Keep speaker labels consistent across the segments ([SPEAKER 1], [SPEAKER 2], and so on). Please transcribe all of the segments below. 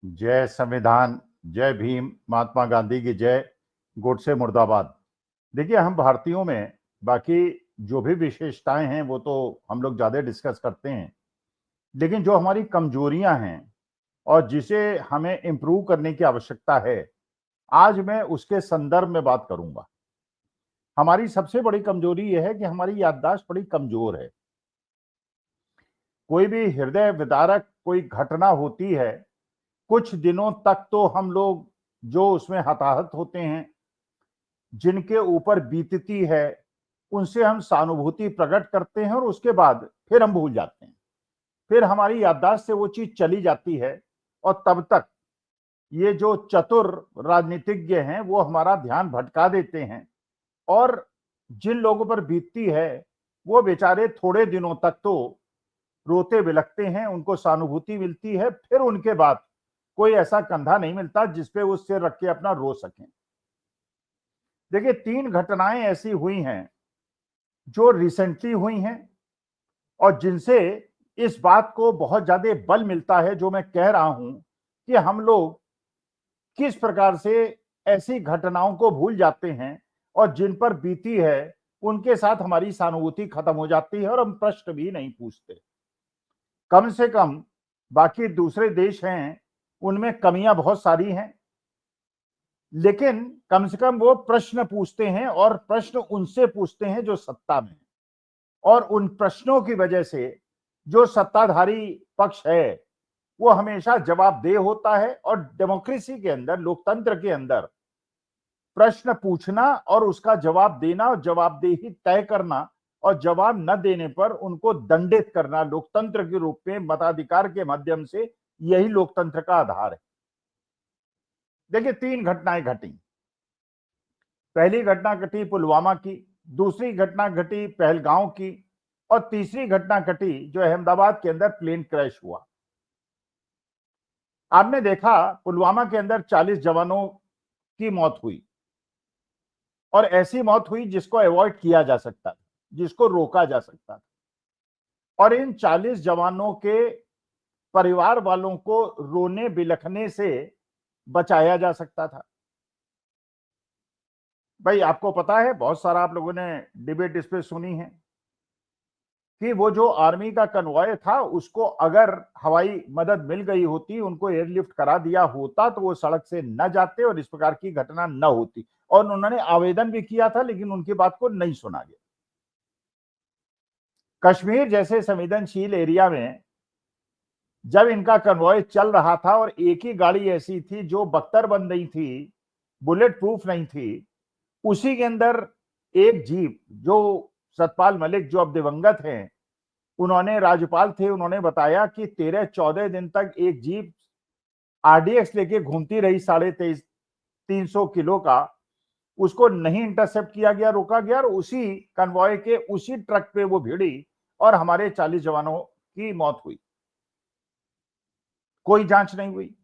[SPEAKER 1] जय संविधान, जय भीम, महात्मा गांधी की जय, गोडसे मुर्दाबाद। देखिए, हम भारतीयों में बाकी जो भी विशेषताएं हैं वो तो हम लोग ज्यादा डिस्कस करते हैं, लेकिन जो हमारी कमजोरियां हैं और जिसे हमें इम्प्रूव करने की आवश्यकता है, आज मैं उसके संदर्भ में बात करूंगा। हमारी सबसे बड़ी कमजोरी यह है कि हमारी याददाश्त बड़ी कमजोर है। कोई भी हृदय विदारक कोई घटना होती है, कुछ दिनों तक तो हम लोग जो उसमें हताहत होते हैं, जिनके ऊपर बीतती है, उनसे हम सहानुभूति प्रकट करते हैं और उसके बाद फिर हम भूल जाते हैं। फिर हमारी याददाश्त से वो चीज चली जाती है और तब तक ये जो चतुर राजनीतिज्ञ हैं वो हमारा ध्यान भटका देते हैं और जिन लोगों पर बीतती है वो बेचारे थोड़े दिनों तक तो रोते बिलखते हैं, उनको सहानुभूति मिलती है, फिर उनके बाद कोई ऐसा कंधा नहीं मिलता जिसपे वो सिर रख के अपना रो सकें। देखिए, 3 घटनाएं ऐसी हुई हैं जो रिसेंटली हुई हैं और जिनसे इस बात को बहुत ज्यादा बल मिलता है जो मैं कह रहा हूं कि हम लोग किस प्रकार से ऐसी घटनाओं को भूल जाते हैं और जिन पर बीती है उनके साथ हमारी सहानुभूति खत्म हो जाती है और हम प्रश्न भी नहीं पूछते। कम से कम बाकी दूसरे देश हैं, उनमें कमियां बहुत सारी हैं, लेकिन कम से कम वो प्रश्न पूछते हैं और प्रश्न उनसे पूछते हैं जो सत्ता में, और उन प्रश्नों की वजह से जो सत्ताधारी पक्ष है वो हमेशा जवाबदेह होता है। और डेमोक्रेसी के अंदर, लोकतंत्र के अंदर, प्रश्न पूछना और उसका जवाब देना और जवाबदेही तय करना और जवाब न देने पर उनको दंडित करना लोकतंत्र के रूप में मताधिकार के माध्यम से, यही लोकतंत्र का आधार है। देखिए, 3 घटनाएं घटी। पहली घटना घटी पुलवामा की, दूसरी घटना घटी पहलगांव की, और तीसरी घटना घटी जो अहमदाबाद के अंदर प्लेन क्रैश हुआ। आपने देखा पुलवामा के अंदर 40 जवानों की मौत हुई और ऐसी मौत हुई जिसको अवॉइड किया जा सकता था, जिसको रोका जा सकता था, और इन 40 जवानों के परिवार वालों को रोने बिलखने से बचाया जा सकता था। भाई, आपको पता है, बहुत सारा आप लोगों ने डिबेट इस पे सुनी है कि वो जो आर्मी का कन्वॉय था उसको अगर हवाई मदद मिल गई होती, उनको एयरलिफ्ट करा दिया होता, तो वो सड़क से न जाते और इस प्रकार की घटना न होती। और उन्होंने आवेदन भी किया था लेकिन उनकी बात को नहीं सुना गया। कश्मीर जैसे संवेदनशील एरिया में जब इनका कन्वॉय चल रहा था और एक ही गाड़ी ऐसी थी जो बख्तरबंद नहीं थी, बुलेट प्रूफ नहीं थी, उसी के अंदर एक जीप, जो सतपाल मलिक जो अब दिवंगत हैं, उन्होंने, राज्यपाल थे, उन्होंने बताया कि 13-14 दिन तक एक जीप आरडीएक्स लेके घूमती रही, 350 किलो का, उसको नहीं इंटरसेप्ट किया गया, रोका गया, और उसी कन्वॉय के उसी ट्रक पे वो भिड़ी और हमारे 40 जवानों की मौत हुई। कोई जांच नहीं हुई।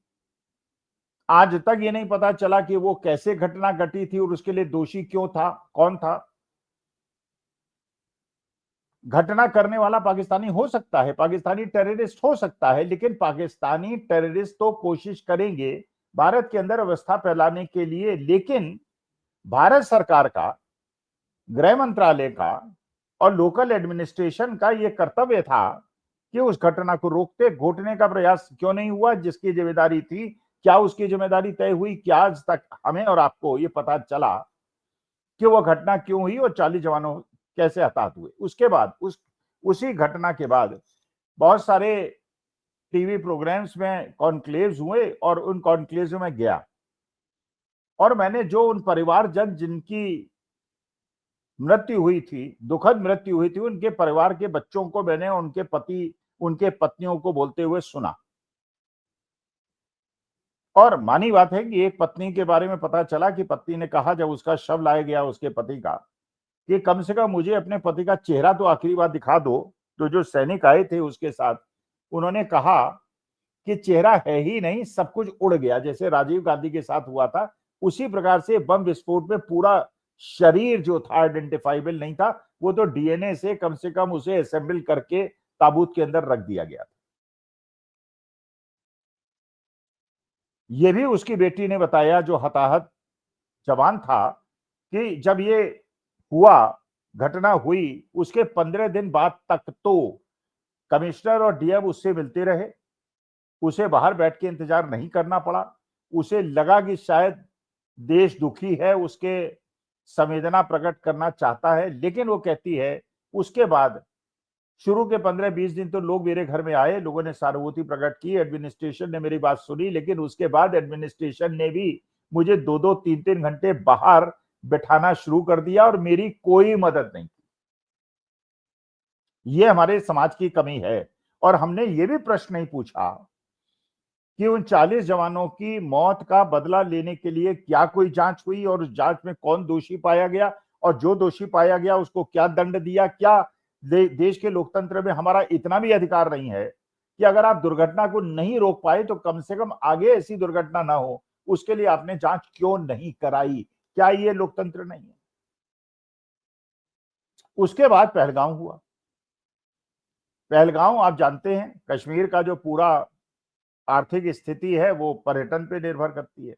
[SPEAKER 1] आज तक ये नहीं पता चला कि वो कैसे घटना घटी थी और उसके लिए दोषी क्यों था, कौन था। घटना करने वाला पाकिस्तानी हो सकता है, पाकिस्तानी टेररिस्ट हो सकता है, लेकिन पाकिस्तानी टेररिस्ट तो कोशिश करेंगे भारत के अंदर अवस्था फैलाने के लिए। लेकिन भारत सरकार का, गृह मंत्रालय का और लोकल एडमिनिस्ट्रेशन का यह कर्तव्य था कि उस घटना को रोकते, घोटने का प्रयास क्यों नहीं हुआ? जिसकी जिम्मेदारी थी, क्या उसकी जिम्मेदारी तय हुई? क्या आज तक हमें और आपको ये पता चला कि वो घटना क्यों हुई और 40 जवानों कैसे हताहत हुए? उसके बाद, उसी घटना के बाद बहुत सारे टीवी प्रोग्राम्स में कॉन्क्लेव्स हुए और उन कॉन्क्लेव्स में गया और मैंने जो उन परिवारजन जिनकी मृत्यु हुई थी, दुखद मृत्यु हुई थी, उनके परिवार के बच्चों को मैंने, उनके पति, उनके पत्नियों को बोलते हुए सुना। और मानी बात है कि एक पत्नी के बारे में पता चला कि पत्नी ने कहा जब उसका शव लाया गया उसके पति का, कि कम से कम मुझे अपने पति का चेहरा तो आखिरी बार दिखा दो। तो जो सैनिक आए थे उसके साथ, उन्होंने कहा कि चेहरा है ही नहीं, सब कुछ उड़ गया, जैसे राजीव गांधी के साथ हुआ था उसी प्रकार से बम विस्फोट में पूरा शरीर जो था आइडेंटिफाइबल नहीं था, वो तो डीएनए से कम उसे असेंबल करके ताबूत के अंदर रख दिया गया था। ये भी उसकी बेटी ने बताया, जो हताहत जवान था, कि जब ये हुआ, घटना हुई, उसके 15 दिन बाद तक तो कमिश्नर और डीएम उससे मिलते रहे। उसे बाहर बैठ के इंतजार नहीं करना पड़ा। उसे लगा कि शायद देश दुखी है, उसके संवेदना प्रकट करना चाहता है, लेकिन वो कहती है उसके बाद शुरू के 15-20 दिन तो लोग मेरे घर में आए, लोगों ने सहानुभूति प्रकट की, एडमिनिस्ट्रेशन ने मेरी बात सुनी, लेकिन उसके बाद एडमिनिस्ट्रेशन ने भी मुझे 2-2 3-3 घंटे बाहर बिठाना शुरू कर दिया और मेरी कोई मदद नहीं की। ये हमारे समाज की कमी है। और हमने ये भी प्रश्न नहीं पूछा कि उन 40 जवानों की मौत का बदला लेने के लिए क्या कोई जांच हुई और उस जांच में कौन दोषी पाया गया, और जो दोषी पाया गया उसको क्या दंड दिया। क्या देश के लोकतंत्र में हमारा इतना भी अधिकार नहीं है कि अगर आप दुर्घटना को नहीं रोक पाए तो कम से कम आगे ऐसी दुर्घटना ना हो, उसके लिए आपने जांच क्यों नहीं कराई? क्या ये लोकतंत्र नहीं है? उसके बाद पहलगांव हुआ। पहलगांव, आप जानते हैं, कश्मीर का जो पूरा आर्थिक स्थिति है वो पर्यटन पे निर्भर करती है।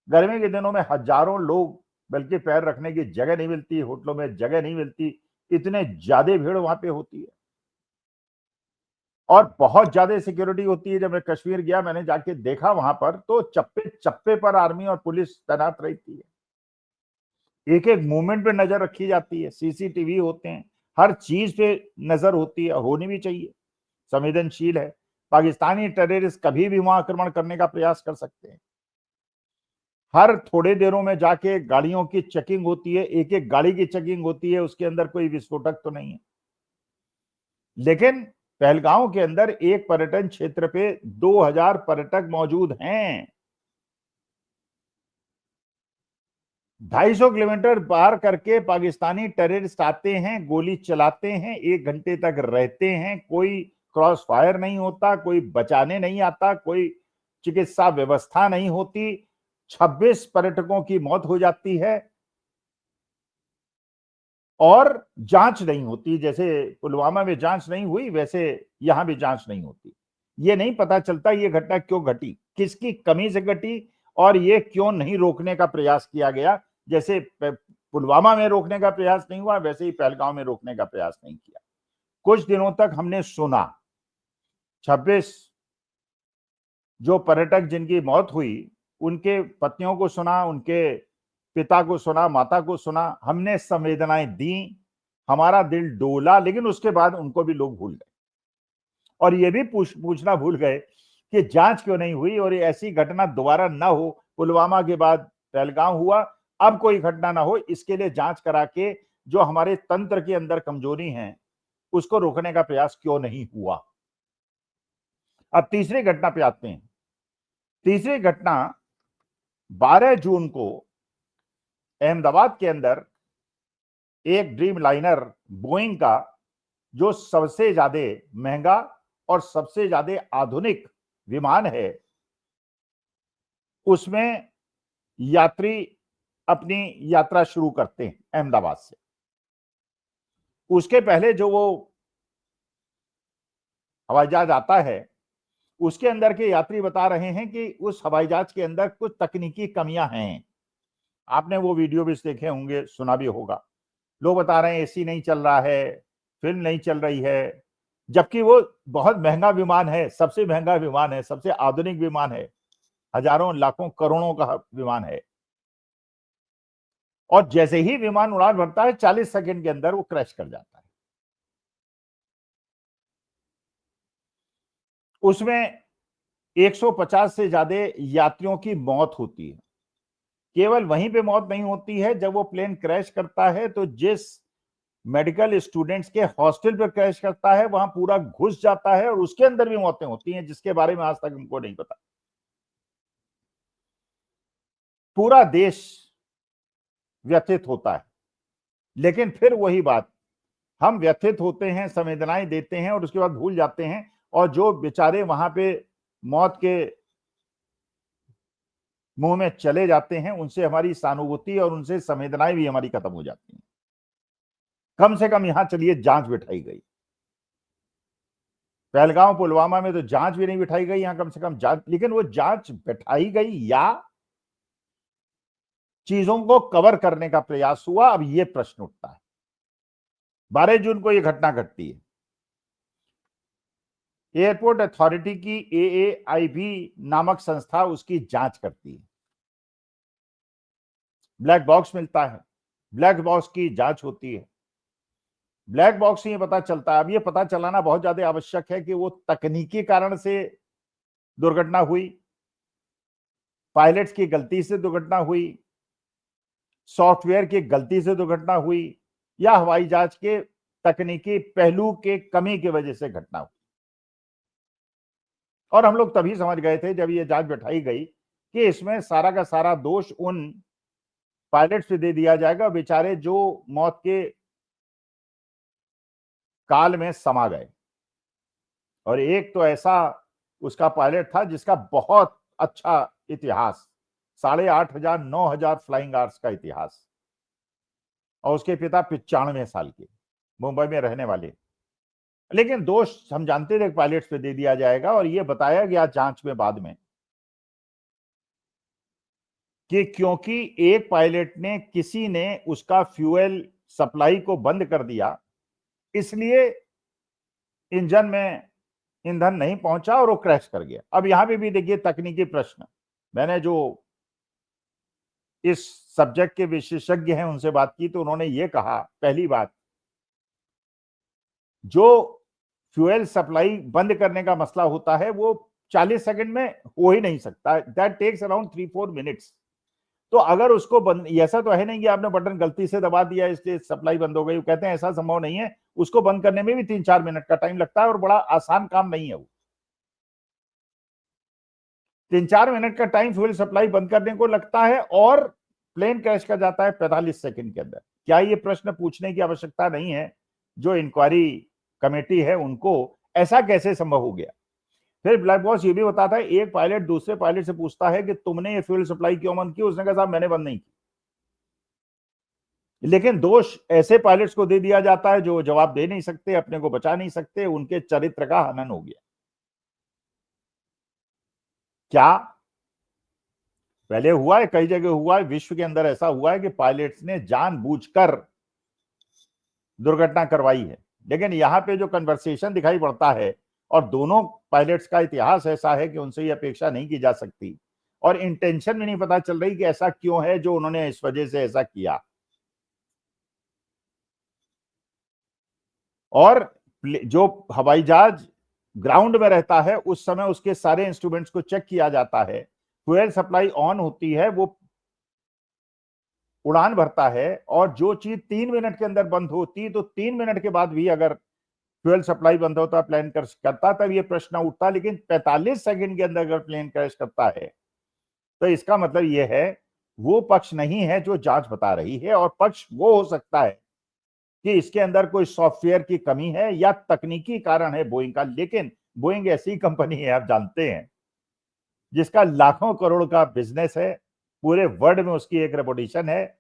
[SPEAKER 1] गर्मी के दिनों में हजारों लोग, बल्कि पैर रखने की जगह नहीं मिलती, होटलों में जगह नहीं मिलती, इतने ज्यादा भीड़ वहां पे होती है और बहुत ज्यादा सिक्योरिटी होती है। जब मैं कश्मीर गया, मैंने जाके देखा वहां पर, तो चप्पे चप्पे पर आर्मी और पुलिस तैनात रहती है। एक एक मूवमेंट पे नजर रखी जाती है, सीसीटीवी होते हैं, हर चीज पे नजर होती है, होनी भी चाहिए, संवेदनशील है। पाकिस्तानी टेररिस्ट कभी भी वहां आक्रमण करने का प्रयास कर सकते हैं। हर थोड़े देरों में जाके गाड़ियों की चेकिंग होती है, एक एक गाड़ी की चेकिंग होती है, उसके अंदर कोई विस्फोटक तो नहीं है। लेकिन पहलगांव के अंदर एक पर्यटन क्षेत्र पे 2000 पर्यटक मौजूद हैं। 250 किलोमीटर पार करके पाकिस्तानी टेररिस्ट आते हैं, गोली चलाते हैं, 1 घंटे तक रहते हैं, कोई क्रॉस फायर नहीं होता, कोई बचाने नहीं आता, कोई चिकित्सा व्यवस्था नहीं होती। 26 पर्यटकों की मौत हो जाती है और जांच नहीं होती। जैसे पुलवामा में जांच नहीं हुई, वैसे यहां भी जांच नहीं होती। ये नहीं पता चलता ये घटना क्यों घटी, किसकी कमी से घटी, और ये क्यों नहीं रोकने का प्रयास किया गया। जैसे पुलवामा में रोकने का प्रयास नहीं हुआ, वैसे ही पहलगांव में रोकने का प्रयास नहीं किया। कुछ दिनों तक हमने सुना, 26 जो पर्यटक जिनकी मौत हुई, उनके पत्नियों को सुना, उनके पिता को सुना, माता को सुना, हमने संवेदनाएं दी, हमारा दिल डोला, लेकिन उसके बाद उनको भी लोग भूल गए। और ये भी पूछना भूल गए कि जांच क्यों नहीं हुई और ऐसी घटना दोबारा ना हो। पुलवामा के बाद पहलगांव हुआ, अब कोई घटना ना हो, इसके लिए जांच करा के जो हमारे तंत्र के अंदर कमजोरी है उसको रोकने का प्रयास क्यों नहीं हुआ। अब तीसरी घटना पे आते हैं। तीसरी घटना 12 जून को अहमदाबाद के अंदर एक ड्रीम लाइनर बोइंग का, जो सबसे ज्यादा महंगा और सबसे ज्यादा आधुनिक विमान है, उसमें यात्री अपनी यात्रा शुरू करते हैं अहमदाबाद से। उसके पहले जो वो हवाई जहाज आता है, उसके अंदर के यात्री बता रहे हैं कि उस हवाई जहाज के अंदर कुछ तकनीकी कमियां हैं। आपने वो वीडियो भी देखे होंगे, सुना भी होगा। लोग बता रहे हैं एसी नहीं चल रहा है, फिल्म नहीं चल रही है, जबकि वो बहुत महंगा विमान है, सबसे महंगा विमान है, सबसे आधुनिक विमान है, हजारों लाखों करोड़ों का विमान है। और जैसे ही विमान उड़ान भरता है, 40 सेकंड के अंदर वो क्रैश कर जाता है। उसमें 150 से ज्यादा यात्रियों की मौत होती है। केवल वहीं पे मौत नहीं होती है, जब वो प्लेन क्रैश करता है तो जिस मेडिकल स्टूडेंट्स के हॉस्टल पर क्रैश करता है, वहां पूरा घुस जाता है और उसके अंदर भी मौतें होती हैं, जिसके बारे में आज तक हमको नहीं पता। पूरा देश व्यथित होता है। लेकिन फिर वही बात, हम व्यथित होते हैं, संवेदनाएं देते हैं और उसके बाद भूल जाते हैं, और जो बेचारे वहां पे मौत के मुंह में चले जाते हैं, उनसे हमारी सहानुभूति और उनसे संवेदनाएं भी हमारी खत्म हो जाती हैं। कम से कम यहां चलिए जांच बिठाई गई। पहलगांव पुलवामा में तो जांच भी नहीं बिठाई गई, यहां कम से कम जांच, लेकिन वो जांच बिठाई गई या चीजों को कवर करने का प्रयास हुआ, अब ये प्रश्न उठता है। 12 जून को ये घटना घटती है, एयरपोर्ट अथॉरिटी की AAIB नामक संस्था उसकी जांच करती है, ब्लैक बॉक्स मिलता है, ब्लैक बॉक्स की जांच होती है, ब्लैक बॉक्स से ये पता चलता है। अब ये पता चलाना बहुत ज्यादा आवश्यक है कि वो तकनीकी कारण से दुर्घटना हुई, पायलट्स की गलती से दुर्घटना हुई, सॉफ्टवेयर की गलती से दुर्घटना हुई, या हवाई जहाज के तकनीकी पहलू के कमी की वजह से घटना हुई। और हम लोग तभी समझ गए थे जब ये जांच बैठाई गई कि इसमें सारा का सारा दोष उन पायलट्स पे दे दिया जाएगा, बेचारे जो मौत के काल में समा गए। और एक तो ऐसा उसका पायलट था जिसका बहुत अच्छा इतिहास, 8,500 9,000 फ्लाइंग आवर्स का इतिहास, और उसके पिता 95 साल के, मुंबई में रहने वाले। लेकिन दोष हम जानते थे पायलट्स पे दे दिया जाएगा, और यह बताया गया जांच में बाद में कि क्योंकि एक पायलट ने, किसी ने उसका फ्यूल सप्लाई को बंद कर दिया, इसलिए इंजन में ईंधन नहीं पहुंचा और वो क्रैश कर गया। अब यहां पे भी देखिए तकनीकी प्रश्न, मैंने जो इस सब्जेक्ट के विशेषज्ञ हैं उनसे बात की तो उन्होंने ये कहा, पहली बात, जो फ्यूल सप्लाई बंद करने का मसला होता है वो 40 सेकंड में हो ही नहीं सकता, दैट टेक्स अराउंड 3-4 मिनट्स। तो अगर उसको बंद, ऐसा तो है नहीं कि आपने बटन गलती से दबा दिया इसलिए सप्लाई बंद हो गई, वो कहते हैं ऐसा संभव नहीं है, उसको बंद करने में भी 3-4 मिनट का टाइम लगता है, और बड़ा आसान काम नहीं है वो। 3-4 मिनट का टाइम फ्यूल सप्लाई बंद करने को लगता है, और प्लेन क्रैश कर जाता है 45 सेकंड के अंदर। क्या ये प्रश्न पूछने की आवश्यकता नहीं है जो इंक्वायरी कमेटी है उनको, ऐसा कैसे संभव हो गया? फिर ब्लैक बॉक्स ये भी बताता है, एक पायलट दूसरे पायलट से पूछता है कि तुमने ये फ्यूल सप्लाई क्यों बंद की? उसने कहा साहब मैंने बंद नहीं की। लेकिन दोष ऐसे पायलट्स को दे दिया जाता है जो जवाब दे नहीं सकते, अपने को बचा नहीं सकते, उनके चरित्र का हनन हो गया। क्या पहले हुआ है, कई जगह हुआ है, विश्व के अंदर ऐसा हुआ है कि पायलट्स ने जानबूझकर दुर्घटना करवाई है, लेकिन यहां पे जो कन्वर्सेशन दिखाई पड़ता है, और दोनों पायलट्स का इतिहास ऐसा है कि उनसे ये अपेक्षा नहीं की जा सकती, और इंटेंशन भी नहीं पता चल रही कि ऐसा क्यों है जो उन्होंने इस वजह से ऐसा किया। और जो हवाई जहाज ग्राउंड में रहता है उस समय उसके सारे इंस्ट्रूमेंट्स को चेक किया जाता है, फ्यूल सप्लाई ऑन होती है, वो उड़ान भरता है, और जो चीज 3 मिनट के अंदर बंद होती तो 3 मिनट के बाद भी अगर फ्यूल सप्लाई बंद होता, प्लेन क्रैश करता, तब ये प्रश्न उठता। लेकिन 45 सेकंड के अंदर अगर प्लेन क्रैश करता है तो इसका मतलब ये है वो पक्ष नहीं है जो जांच बता रही है, और पक्ष वो हो सकता है कि इसके अंदर कोई सॉफ्टवेयर की कमी है या तकनीकी कारण है बोइंग का। लेकिन बोइंग ऐसी कंपनी है, आप जानते हैं, जिसका लाखों करोड़ का बिजनेस है, पूरे वर्ल्ड में उसकी एक रेपुटेशन है,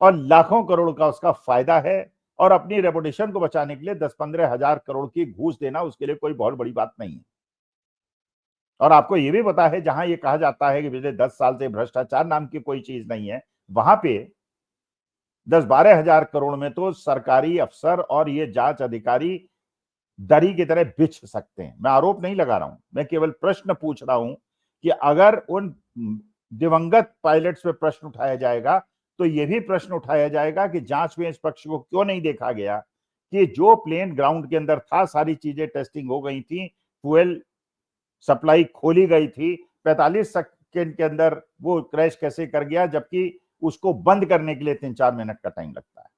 [SPEAKER 1] और लाखों करोड़ का उसका फायदा है, और अपनी रेपुटेशन को बचाने के लिए 10-15 हजार करोड़ की घूस देना उसके लिए कोई बहुत बड़ी बात नहीं है। और आपको यह भी पता है, जहां ये कहा जाता है कि पिछले 10 साल से भ्रष्टाचार नाम की कोई चीज नहीं है, वहां पे 10-12 हजार करोड़ में तो सरकारी अफसर और ये जांच अधिकारी दरी की तरह बिछ सकते हैं। मैं आरोप नहीं लगा रहा हूं, मैं केवल प्रश्न पूछ रहा हूं कि अगर उन दिवंगत पायलट्स पे प्रश्न उठाया जाएगा तो यह भी प्रश्न उठाया जाएगा कि जांच में इस पक्ष को क्यों नहीं देखा गया कि जो प्लेन ग्राउंड के अंदर था, सारी चीजें टेस्टिंग हो गई थी, फ्यूल सप्लाई खोली गई थी, 45 सेकंड के अंदर वो क्रैश कैसे कर गया, जबकि उसको बंद करने के लिए 3-4 मिनट का टाइम लगता है।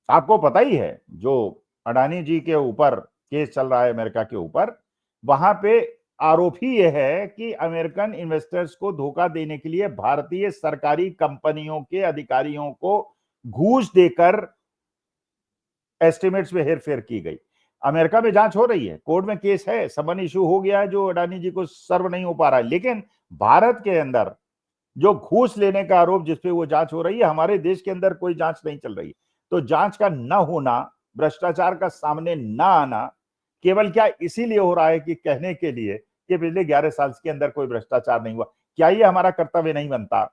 [SPEAKER 1] आपको पता ही है जो अडानी जी के ऊपर केस चल रहा है अमेरिका के ऊपर, वहां पे आरोप ही यह है कि अमेरिकन इन्वेस्टर्स को धोखा देने के लिए भारतीय सरकारी कंपनियों के अधिकारियों को घूस देकर एस्टिमेट्स में हेरफेर की गई। अमेरिका में जांच हो रही है, कोर्ट में केस है, समन इशू हो गया है जो अडानी जी को सर्व नहीं हो पा रहा है, लेकिन भारत के अंदर जो घूस लेने का आरोप जिसपे वो जांच हो रही है, हमारे देश के अंदर कोई जांच नहीं चल रही है। तो जांच का न होना भ्रष्टाचार का सामने ना आना केवल क्या इसीलिए हो रहा है कि कहने के लिए कि पिछले 11 साल के अंदर कोई भ्रष्टाचार नहीं हुआ? क्या ये हमारा कर्तव्य नहीं बनता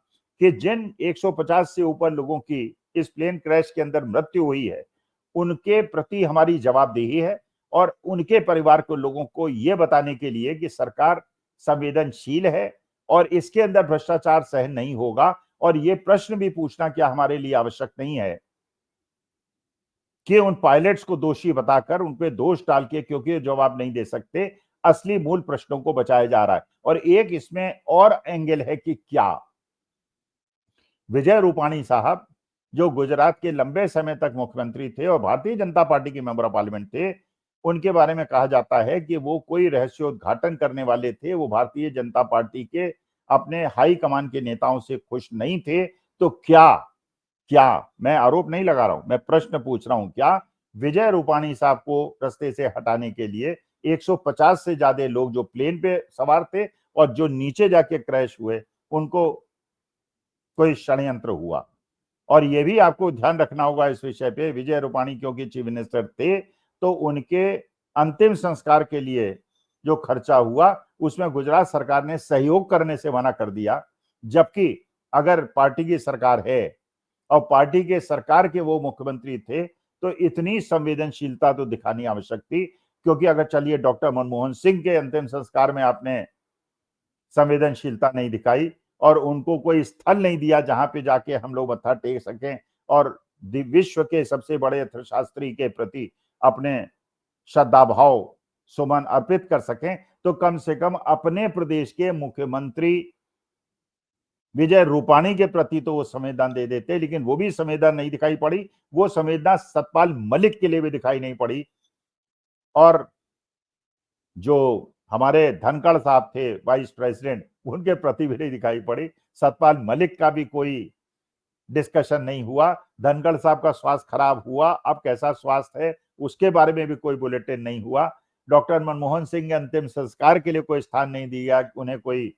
[SPEAKER 1] कि जिन 150 से ऊपर लोगों की इस प्लेन क्रैश के अंदर मृत्यु हुई है, उनके प्रति हमारी जवाबदेही है और उनके परिवार के लोगों को यह बताने के लिए कि सरकार संवेदनशील है और इसके अंदर भ्रष्टाचार सहन नहीं होगा। और ये प्रश्न भी पूछना क्या हमारे लिए आवश्यक नहीं है कि उन पायलट्स को दोषी बताकर उन पे दोष डाल के, क्योंकि जवाब नहीं दे सकते, असली मूल प्रश्नों को बचाया जा रहा है। और एक इसमें और एंगल है कि क्या विजय रूपाणी साहब, जो गुजरात के लंबे समय तक मुख्यमंत्री थे और भारतीय जनता पार्टी के मेंबर ऑफ पार्लियामेंट थे, उनके बारे में कहा जाता है कि वो कोई रहस्योद्घाटन करने वाले थे, वो भारतीय जनता पार्टी के अपने हाई कमान के नेताओं से खुश नहीं थे। तो क्या क्या मैं आरोप नहीं लगा रहा हूं, मैं प्रश्न पूछ रहा हूं, क्या विजय रूपाणी साहब को रास्ते से हटाने के लिए 150 से ज्यादा लोग जो प्लेन पे सवार थे और जो नीचे जाके क्रैश हुए, उनको कोई षड्यंत्र हुआ? और ये भी आपको ध्यान रखना होगा इस विषय पे, विजय रूपाणी क्योंकि चीफ मिनिस्टर थे, तो उनके अंतिम संस्कार के लिए जो खर्चा हुआ उसमें गुजरात सरकार ने सहयोग करने से मना कर दिया। जबकि अगर पार्टी की सरकार है और पार्टी के सरकार के वो मुख्यमंत्री थे, तो इतनी संवेदनशीलता तो दिखानी आवश्यक थी। क्योंकि अगर चलिए डॉक्टर मनमोहन सिंह के अंतिम संस्कार में आपने संवेदनशीलता नहीं दिखाई और उनको कोई स्थल नहीं दिया जहां पे जाके हम लोग मत्था टेक सकें और विश्व के सबसे बड़े अर्थशास्त्री के प्रति अपने श्रद्धा भाव सुमन अर्पित कर सकें, तो कम से कम अपने प्रदेश के मुख्यमंत्री विजय रूपाणी के प्रति तो वो संवेदना दे देते, लेकिन वो भी संवेदना नहीं दिखाई पड़ी। वो संवेदना सतपाल मलिक के लिए भी दिखाई नहीं पड़ी। और जो हमारे धनखड़ साहब थे वाइस प्रेसिडेंट, उनके प्रति भी नहीं दिखाई पड़ी। सतपाल मलिक का भी कोई डिस्कशन नहीं हुआ। धनखड़ साहब का स्वास्थ्य खराब हुआ, अब कैसा स्वास्थ्य है उसके बारे में भी कोई बुलेटिन नहीं हुआ। डॉक्टर मनमोहन सिंह के अंतिम संस्कार के लिए कोई स्थान नहीं दिया, उन्हें कोई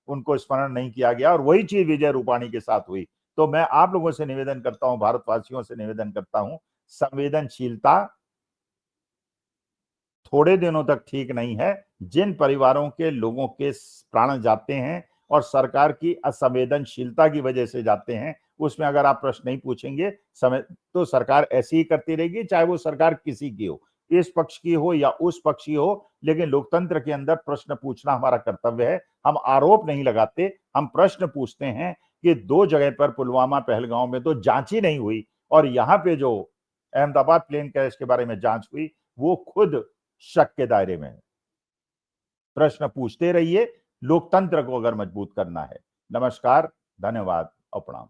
[SPEAKER 1] उनको स्मरण नहीं किया गया। और वही चीज विजय रूपाणी के साथ हुई। तो मैं आप लोगों से निवेदन करता हूं, भारतवासियों से निवेदन करता हूं, संवेदनशीलता थोड़े दिनों तक ठीक नहीं है। जिन परिवारों के लोगों के प्राण जाते हैं और सरकार की असंवेदनशीलता की वजह से जाते हैं, उसमें अगर आप प्रश्न नहीं पूछेंगे समय, तो सरकार ऐसी ही करती रहेगी, चाहे वो सरकार किसी की हो, इस पक्ष की हो या उस पक्ष की हो। लेकिन लोकतंत्र के अंदर प्रश्न पूछना हमारा कर्तव्य है। हम आरोप नहीं लगाते, हम प्रश्न पूछते हैं कि 2 जगह पर पुलवामा पहलगांव में तो जांच ही नहीं हुई, और यहां पे जो अहमदाबाद प्लेन क्रैश के बारे में जांच हुई वो खुद शक के दायरे में है। प्रश्न पूछते रहिए, लोकतंत्र को अगर मजबूत करना है। नमस्कार, धन्यवाद और प्रणाम।